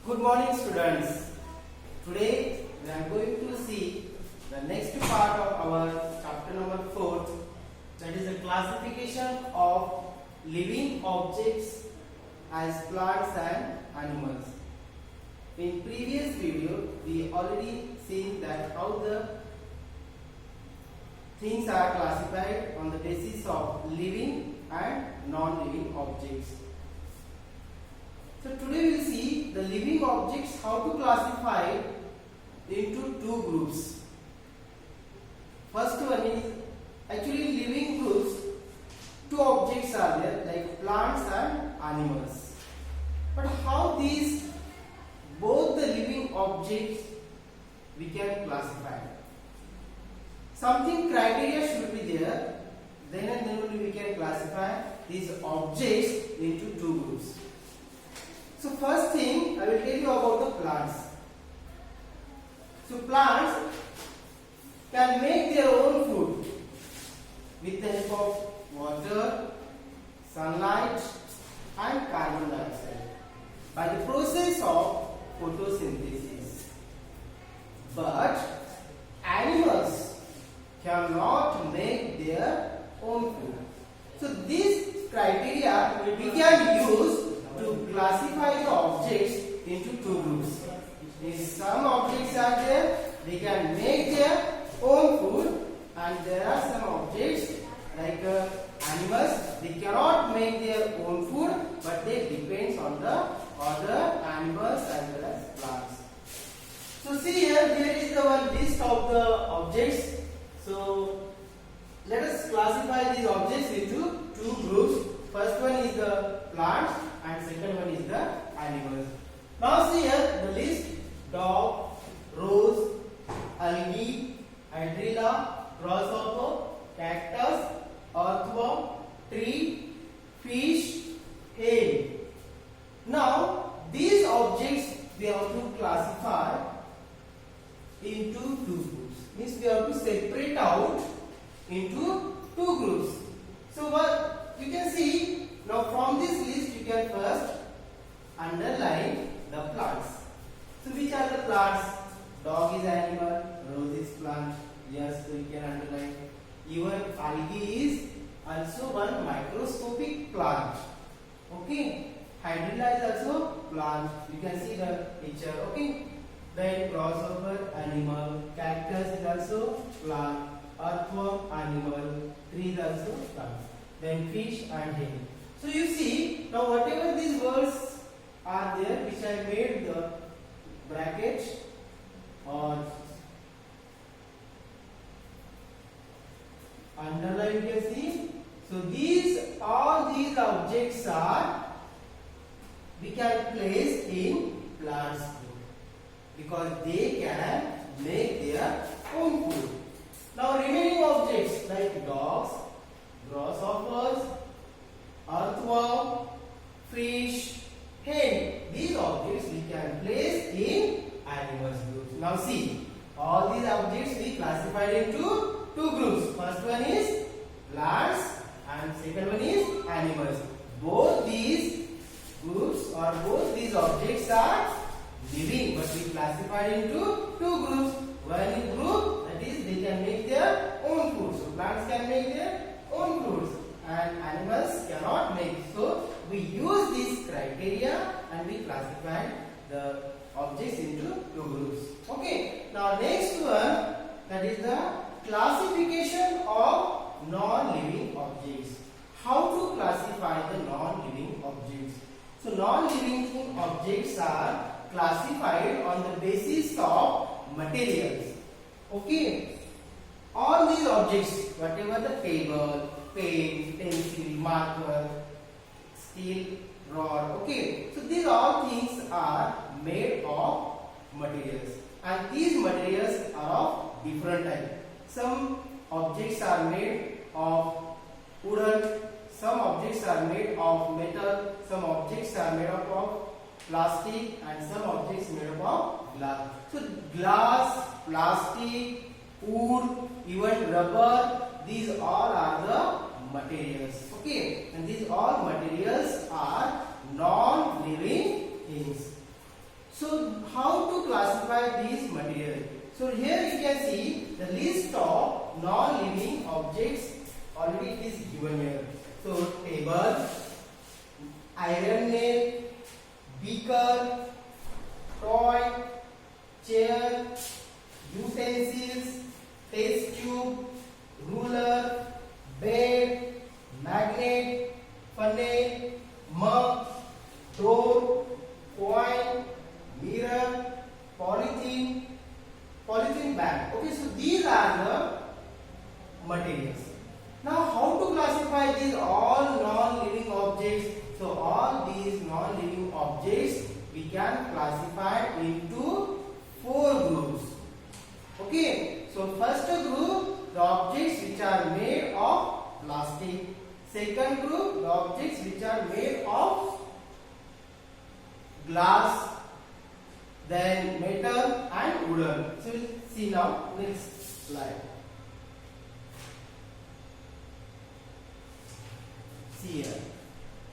Good morning, students. Today we are going to see the next part of our chapter number 4, that is the classification of living objects as plants and animals. In previous video we already seen that how the things are classified on the basis of living and non-living objects. So today we will see the living objects, how to classify into two groups. First one is actually living groups. Two objects are there, like plants and animals. But how these both the living objects we can classify? Something criteria should be there. Then and then only we can classify these objects into two groups. So first thing I will tell you about the plants. So plants can make their own food with the help of water, sunlight and carbon dioxide by the process of photosynthesis. But animals cannot make their own food. So these criteria we can use to classify the objects into two groups. If some objects are there, they can make their own food, and there are some objects like animals, they cannot make their own food, but they depend on the other animals as well as plants. So see here, there is the one list of the objects. So let us classify these objects into two groups. First one is the plants and second one is the animals. Now see here the list: dog, rose, algae, hydrilla, grasshopper, cactus, earthworm, tree, fish, hen. Now these objects we have to classify into two groups. Means we have to separate out into two groups. So what you can see now from this list, you can first underline the plants. So which are the plants? Dog is animal, rose is plant. Yes, so you can underline. Even algae is also one microscopic plant. Okay. Hydrilla is also plant. You can see the picture. Okay. Then grasshopper animal, cactus is also plant, earthworm animal, tree is also plant. Then fish and hen. So you see, now whatever these words are there, which I made the bracket or underline, you can see. So all these objects are, we can place in plants group because they can make their own food. Now remaining objects like dogs, grasshoppers, earthworm, fish, hen, these objects we can place in animals groups. Now see, all these objects we classified into two groups. First one is plants and second one is animals. Both these groups or both these objects are living, but we classified into two groups. One group, that is they can make their own food. So plants can make their own foods and animals cannot make. So we use these criteria and we classify the objects into two groups. Okay. Now next one, that is the classification of non-living objects. How to classify the non-living objects? So non-living objects are classified on the basis of materials. Okay. All these objects, whatever the table, pen, pencil, marker, steel rod, okay. So these all things are made of materials, and these materials are of different types. Some objects are made of wooden, some objects are made of metal, some objects are made up of plastic, and some objects made up of glass. So glass, plastic, wood, even rubber, these all are the materials. Okay, and these all materials are non-living things. So how to classify these materials? So here you can see the list of non-living objects already is given here. So table, iron nail, beaker, toy, chair, utensils, test tube, ruler, bed, magnet, funnel, mug, door, coin, mirror, polythene bag. Okay, so these are the materials. Now how to classify these all non-living objects? So all these non-living objects we can classify into 4 groups. Okay, so first group, the objects which are made of plastic. Second group, the objects which are made of glass, then metal and wooden. So we'll see now next slide. See here.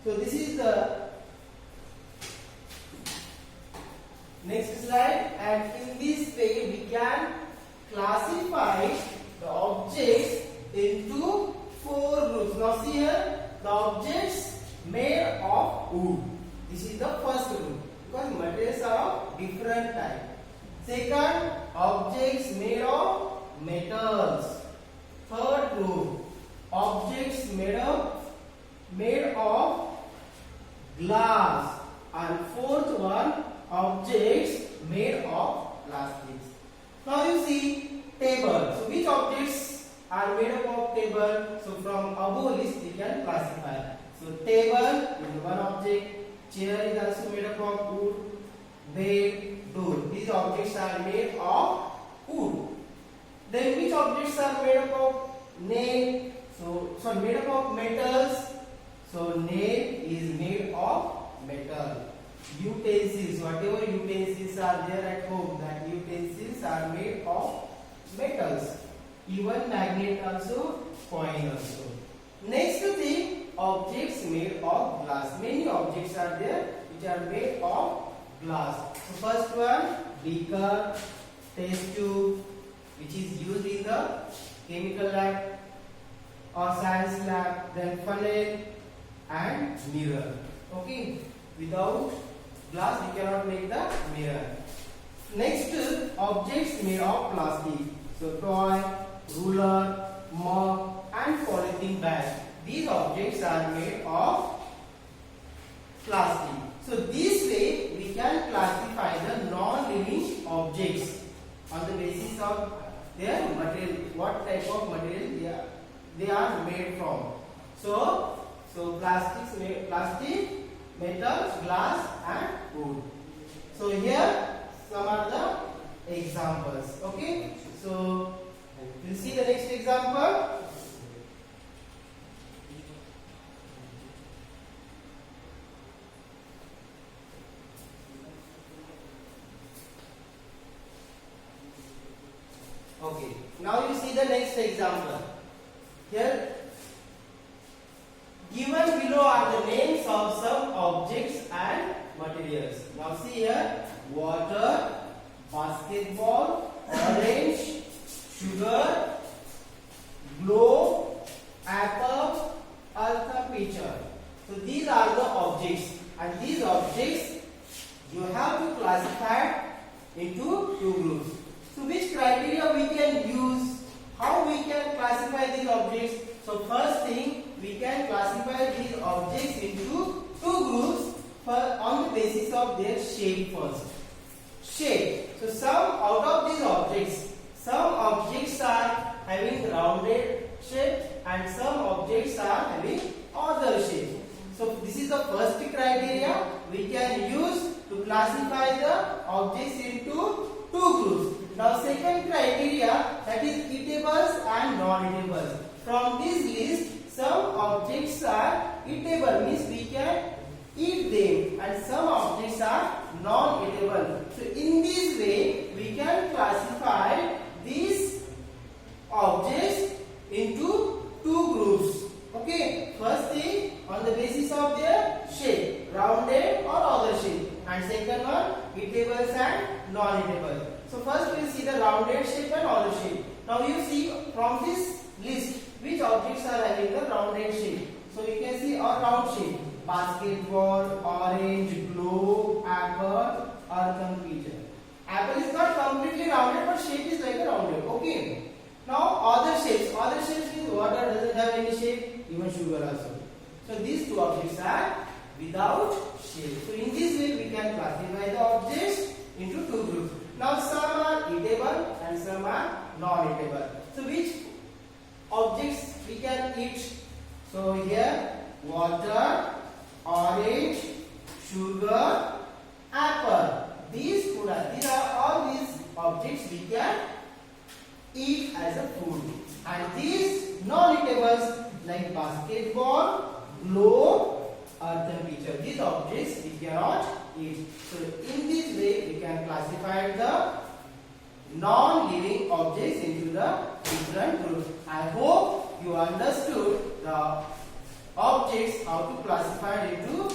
So this is the next slide, and in this way we can classify the objects into 4 groups. Now see here, the objects made of wood. This is the first group because materials are of different type. Second, objects made of metals. Third group, objects made of glass. And fourth one, objects made of plastics. Now you see table. So which objects are made up of table? So from above list we can classify. So table is one object. Chair is also made up of wood. Bed, door. These objects are made of wood. Then which objects are made up of nail? So made up of metals. So nail is made of metal. Utensils, whatever utensils are there at home, that utensils are made of metals. Even magnet also, coin also. Next thing, objects made of glass. Many objects are there which are made of glass. So first one, beaker, test tube, which is used in the chemical lab or science lab. Then funnel and mirror. Okay, without glass we cannot make the mirror. Next, objects made of plastic. So toy, ruler, mug and polythene bag. These objects are made of plastic. So this way we can classify the non-living objects on the basis of their material, what type of material they are made from. So plastic, metals, glass and wood. So here some are the examples. Okay, so we'll see the next example. Okay, now you see the next example. Here given below are the names of some objects and materials. Now see here, water, basketball, orange, sugar, globe, apple, earth, pitcher. So these are the objects, and these objects you have to classify into 2 groups. So which criteria we can use? How we can classify these objects? So first thing, we can classify these objects into 2 groups on the basis of their shape first. Shape. So some out of these objects, some objects are having rounded shape and some objects are having other shape. So this is the first criteria we can use to classify the objects into 2 groups. Now second criteria, that is eatables and non-eatables. From this list, some objects are eatable, means we can eat them, and some objects are non-eatable. So in this way we can classify these objects into 2 groups. Okay, first thing on the basis of their shape, rounded or other shape, and second second one, eatables and non-eatable. So first we will see the rounded shape and oval shape. Now you see from this list which objects are having the rounded shape. So you can see a round shape: basketball, orange, globe, apple, earthen pitcher. Apple is not completely rounded, but shape is like a rounded. Okay. Now other shapes. Other shapes means water doesn't have any shape, even sugar also. So these two objects are without shape. So in this way we can classify the objects into two groups. Now some are eatable and some are non-eatable. So which objects we can eat? So here water, orange, sugar, apple. These are all these objects we can eat as a food. And these non-eatables like basketball, globe, earthen pitcher, these objects we cannot eat. So in this way we can classify the non-living objects into the different groups. I hope you understood the objects how to classify into